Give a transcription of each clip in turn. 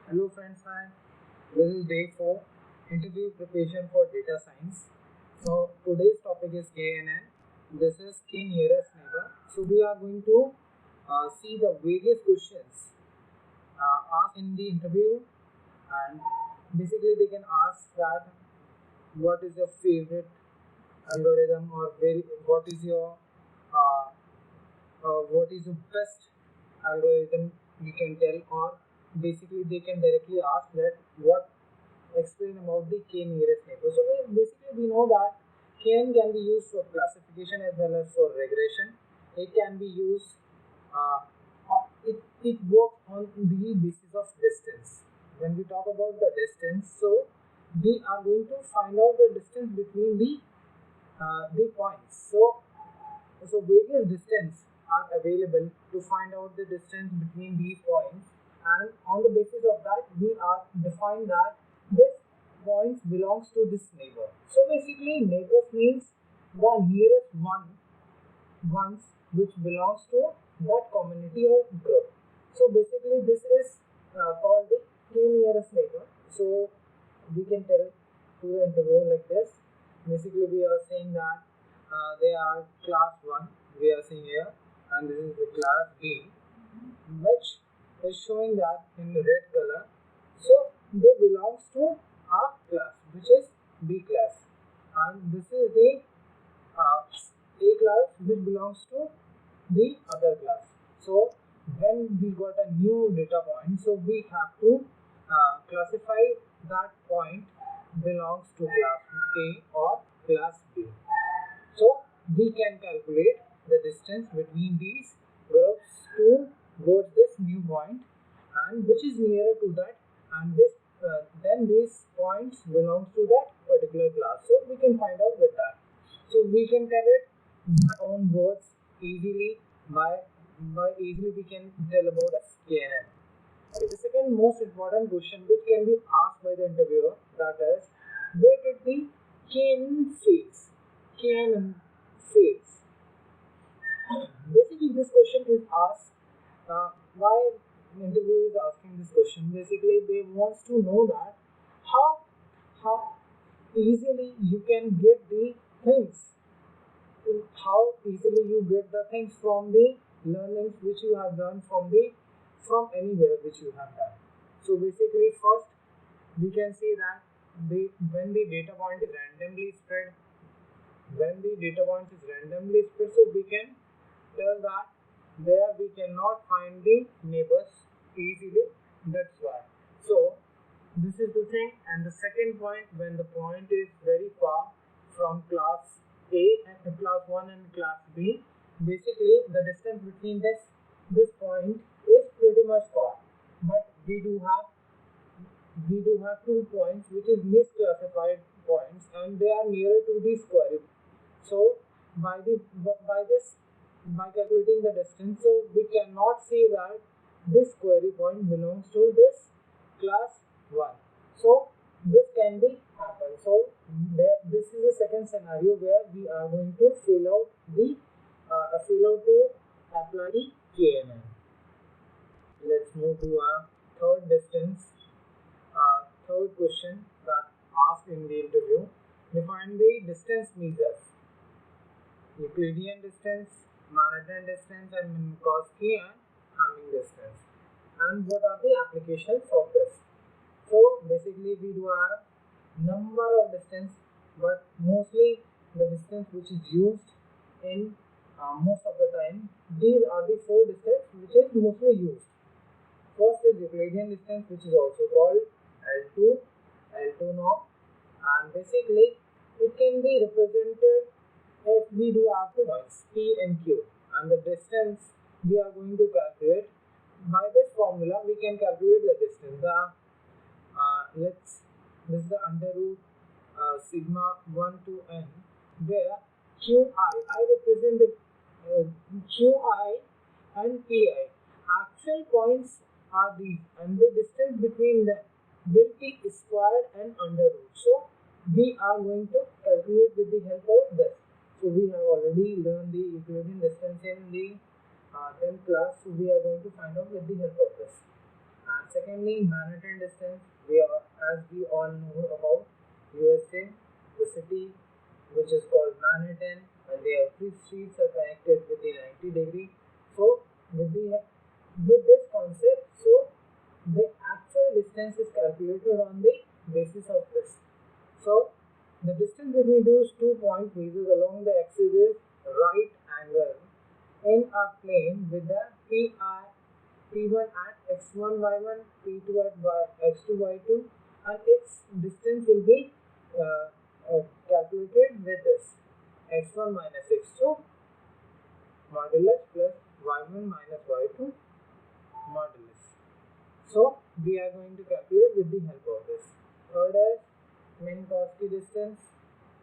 Hello friends, hi. This is day 4, interview preparation for data science. So today's topic is KNN. This is key nearest neighbor. So we are going to see the various questions asked in the interview, and basically they can ask that what is your favorite algorithm, or uh, what is the best algorithm you can tell, or basically they can directly ask that what explain about the k nearest neighbor. So we know that kn can be used for classification as well as for regression. It can be used, uh, it works on the basis of distance. When we talk about the distance, so we are going to find out the distance between the points. So various distance are available to find out the distance between these points, and on the basis of that we are define that this points belongs to this neighbor. So basically neighbors means the nearest ones which belongs to that community or group. So basically this is called the k nearest neighbor. So we can tell to the interviewer like this. Basically we are saying that they are class 1, we are seeing here, and this is the class B, which is showing that in red color. So they belongs to our class, which is B class, and this is the A class which belongs to the other class. So when we got a new data point, so we have to classify that point belongs to class A or class B. So we can calculate the distance between these groups towards this new point, and which is nearer to that, and this then these points belongs to that particular class. So we can find out with that. So we can tell it by own words easily. By easily we can tell about KNN. Okay, the second most important question which can be asked by the interviewer, that is, where did the KNN fails? KNN fails. Basically, this question is asked. Why the interviewer is asking this question? Basically, they wants to know that how how easily you can get the things, how easily you get the things from the learnings which you have done from anywhere which you have done. So basically, first we can see that when the data point is randomly spread, so we can tell that there we cannot find the neighbors easily. That's why. So this is the thing. And the second point, when the point is very far from class A and class 1 and class B, basically the distance between this point is pretty much far. But we do have 2 points which is misclassified points, and they are nearer to the square root. So by calculating the distance, so we cannot say that this query point belongs to this class 1. So this can be happen. So this is the second scenario where we are going to fill out to apply the KNN. Let's move to our third question that asked in the interview. Define the distance measures: Euclidean distance, Manhattan distance, and Minkowski and Hamming distance. And what are the applications of this? So basically, we do have number of distance, but mostly the distance which is used in most of the time. These are the 4 distance which is mostly used. First is Euclidean distance, which is also called L2, L2 norm, and basically it can be represented if we do have 2 points P and Q, and the distance we are going to calculate by this formula. We can calculate the distance. Let's This is the under root sigma 1 to n, where I represent the QI and PI. Actual points are these, and the distance between them will be squared and under root. So we are going to calculate with the help of this. So we have already learned the Euclidean distance in the 10th class. So we are going to find out with the help of this. And Secondly, Manhattan distance. We are, as we all know about USA, the city which is called Manhattan, and their three streets are connected with the 90 degree. So with this concept, so the actual distance is calculated on the basis of this. So the distance between those 2 point pieces along the axis is right angle in a plane with the P1 at x1 y1, P2 at x2 y2, and its distance will be calculated with this x1 minus x2 modulus plus y1 minus y2 modulus. So we are going to calculate with the help of this. Third is Minkowski distance.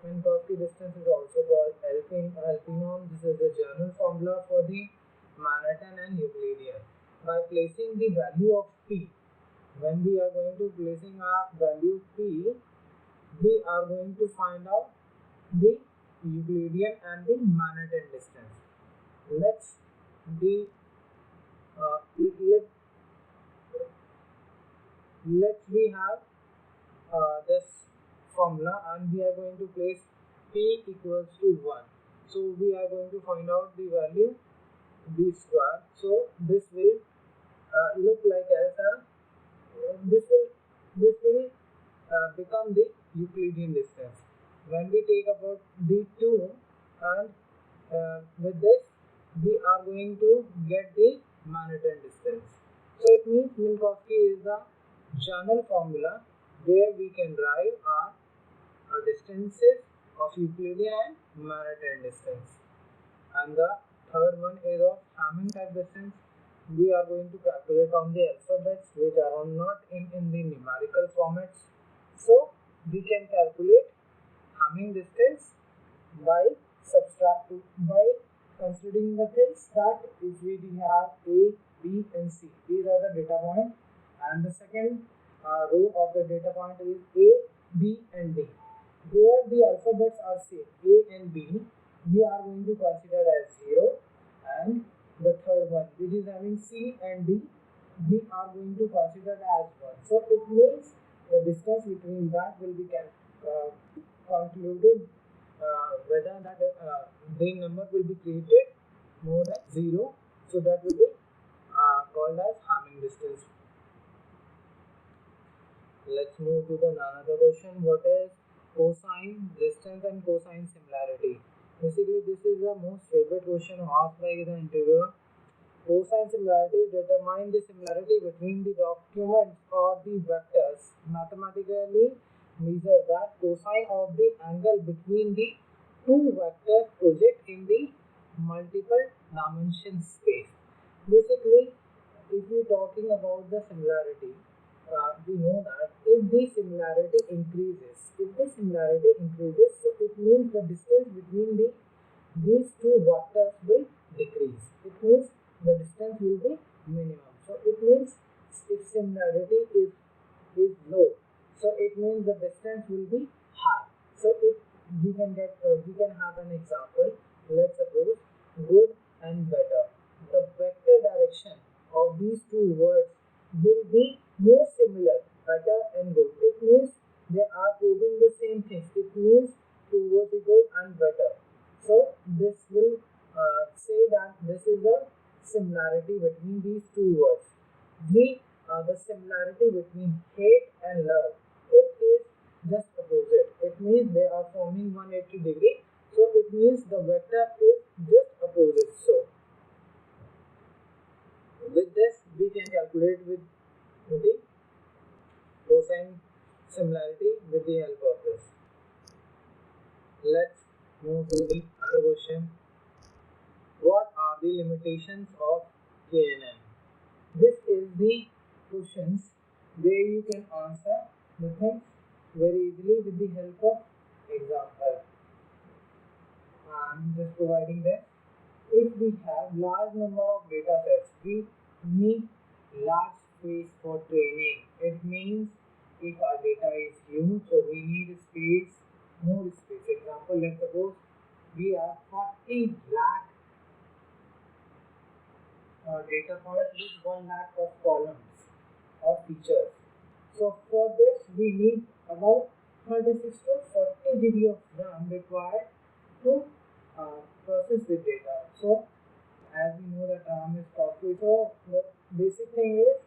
Minkowski distance is also called Alpinon. This is the general formula for the Manhattan and Euclidean. By placing the value of P, when we are going to placing our value P, we are going to find out the Euclidean and the Manhattan distance. Let's the let let's we have this formula, and we are going to place P equals to 1. So we are going to find out the value B square. So this will look like as a this will become the Euclidean distance. When we take about D2, and with this we are going to get the Manhattan distance. So it means Minkowski is the general formula where we can derive our distances of Euclidean and Manhattan distance. And the third one is of Hamming type distance. We are going to calculate on the alphabets which are not in the numerical formats. So we can calculate Hamming distance by by considering the things that if we have A, B and C, these are the data points, and the second row of the data point is A, B and D. Where the alphabets are same, A and B, we are going to consider as 0, and the third one which is having C and D, we are going to consider as 1. So it means the distance between that will be concluded whether that the number will be created more than 0. So that will be called as Hamming distance. Let's move to the another question. What is cosine distance and cosine similarity? Basically, this is the most favorite question asked by the interviewer. Cosine similarity determine the similarity between the documents or the vectors. Mathematically measure that cosine of the angle between the two vectors project in the multiple dimension space. Basically, if you're talking about the similarity, we know that if the similarity increases, so it means the distance between these two vectors will decrease. It means the distance will be minimum. So it means if similarity is low, so it means the distance will be high. So if we can have an example. Let's suppose good and better. The vector direction of these two words will be more similar, better and good. It means they are proving the same things. It means towards the good and better. So this will say that this is the similarity between these two words. The similarity between hate and love, it is just opposite. It means they are forming 180 degree. So it means the vector is just opposite. So with this we can calculate with the cosine similarity with the help of this. Let's move to the other question. What are the limitations of KNN? This is the questions where you can answer the things very easily with the help of example. I'm just providing that if we have large number of data sets, we need large space for training. It means if our data is huge, so we need space, more space. Example, let's suppose we have 40 lakh data points with 1 lakh of columns of features. So for this we need about 36 to 40 GB of RAM required to process the data. So as we know that RAM is costly, so the basic thing is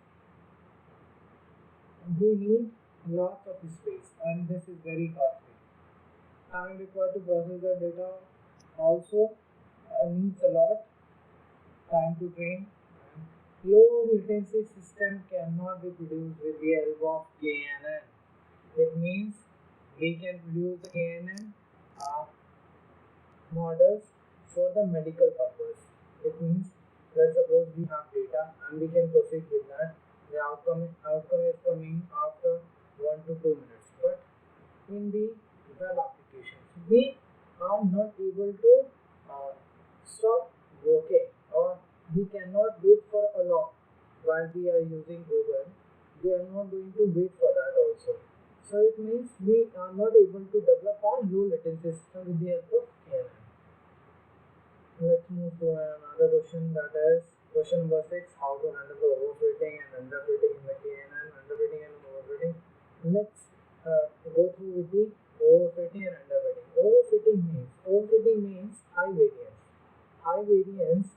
we need lots of space and this is very costly. Time required to process the data also needs a lot time to train. Low latency system cannot be produced with the help of KNN. It means we can produce the KNN models for the medical purpose. It means let's suppose we have data and we can proceed with that. The outcome is coming after 1 to 2 minutes. But in the web applications, we are not able to uh, stop working, or we cannot wait for a long while we are using Google. We are not going to wait for that also. So it means we are not able to develop on low latency system with the help of KNN. Let's move to another question, that is question number 6, how to handle the overfitting and underfitting in the KNN. Underfitting and overfitting. Let's go through with the overfitting and underfitting. Overfitting means high variance. High variance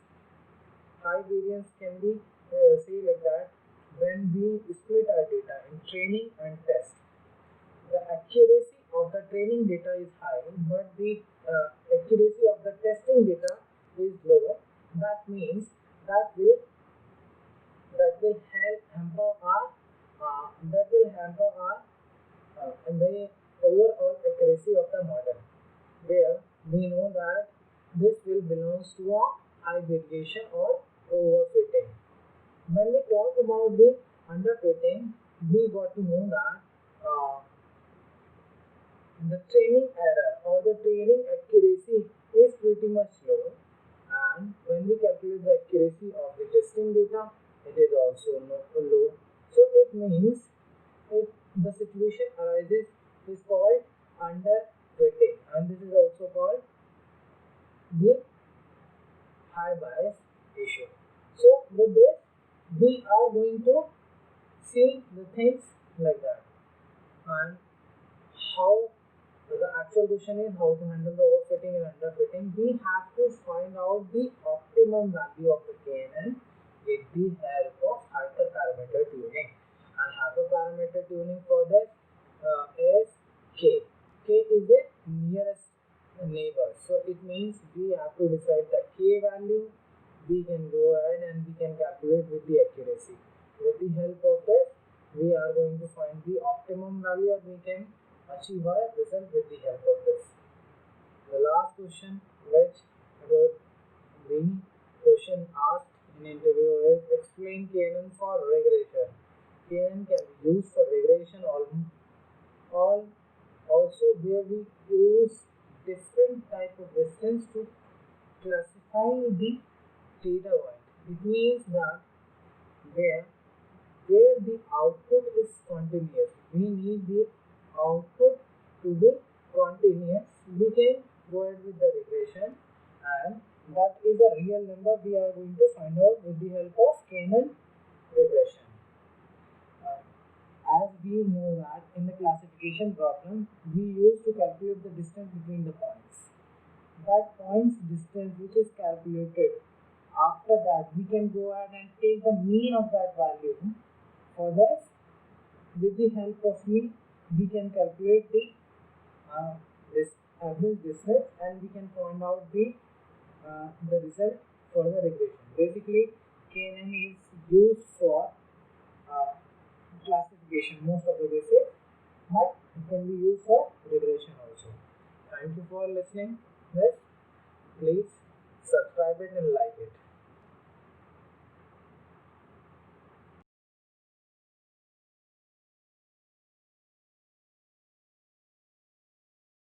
High variance can be say like that when we split our data in training and test. The accuracy of the training data is high, but the accuracy of the testing data is lower. That means that will that will hamper our the overall accuracy of the model. Where we know that this will belongs to a high variation or overfitting. When we talk about the underfitting, we got to know that uh, the training error or the training accuracy is pretty much low, and when we calculate the accuracy of the testing data, it is also low. So it means if the situation arises is called underfitting, and this is also called the high bias issue. So with this, we are going to see the things like that. And how the actual question is how to handle the overfitting and underfitting. We have to find out the optimum value of the KNN with the help of hyperparameter tuning. And hyperparameter tuning for that is K. K is the nearest neighbor. So it means we have to decide the K value. We can go ahead and we can calculate with the accuracy. With the help of that, we are going to find the optimum value, and we can achieve our result with the help of this. The last question, which about the question asked in interview is explain KNN for regression. KNN can be used for regression all also where we use different type of distance to classify the data point. It means that where where the output is continuous, we need the output to be continuous. We can go ahead with the regression, and that is a real number we are going to find out with the help of KNN regression. Uh, as we know that in the classification problem, we used to calculate the distance between the points. That points distance which is calculated, after that we can go ahead and take the mean of that value. For this, with the help of mean, we can calculate this average distance, and we can find out the result for the regression. Basically, KNN is used for uh, classification most of the cases, but it can be used for regression also. Thank you for listening. Yes, please subscribe it and like it.